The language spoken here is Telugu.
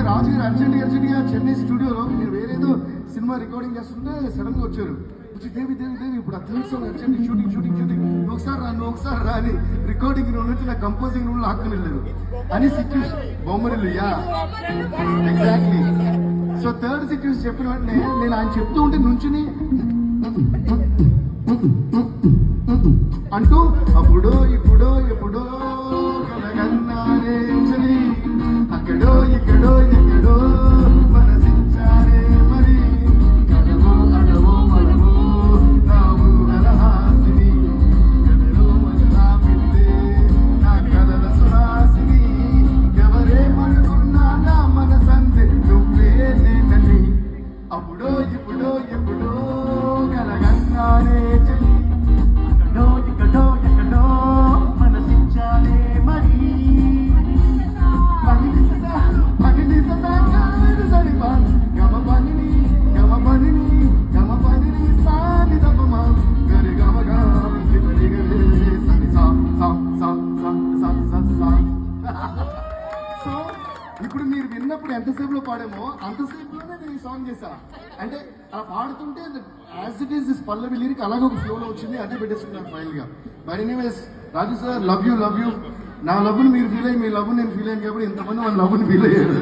రాజు గారు అర్జెంట్గా చెన్నై స్టూడియోలో మీరు వేరేదో సినిమా రికార్డింగ్ చేస్తుంటే సడన్ గా వచ్చారు. దేవి దేవి దేవి ఇప్పుడు థర్డ్ సాంగ్ అర్జెంట్ షూటింగ్ నువ్వు ఒకసారి రా అని రికార్డింగ్ రూమ్ నుంచి నా కంపోజింగ్ రూమ్ లో ఆకుని వెళ్ళారు అని situation. Bommarillu yeah exactly. So third situation చెప్పిన వెంటనే నేను ఆయన చెప్తూ ఉంటే నుంచుని అంటూ అప్పుడో ఇప్పుడో ఎప్పుడో కలగన్నారే చలి అక్కడో ఇక్కడో ఎక్కడో మనసించారే మరి కడవో అడవో మనవో నావు అలహాసిని కడలో మజలా పిల్లే నా కలల సుహాసిని ఎవరేమనుకున్నా నా మనసంతే నువ్వే నేనని అప్పుడో ఇప్పుడో ఎప్పుడో కలగన్నారే చలి ఎక్కడో మనసించాలే మరి సో ఇప్పుడు మీరు విన్నప్పుడు ఎంతసేపులో పాడామో అంతసేపులోనే నేను ఈ సాంగ్ చేశా. అంటే అలా పాడుతుంటే as it is this Pallavi lyric అలాగే ఒక ఫ్లోలో వచ్చింది, అదే పెట్టేసుకున్నాను ఫైనల్ గా. By anyways Raju sir, love you. నా లవ్ని మీరు ఫీల్ అయ్యి మీ లవ్ నేను ఫీల్ అయ్యాను కాబట్టి ఇంతమంది మన లవ్ని ఫీల్ అయ్యారు.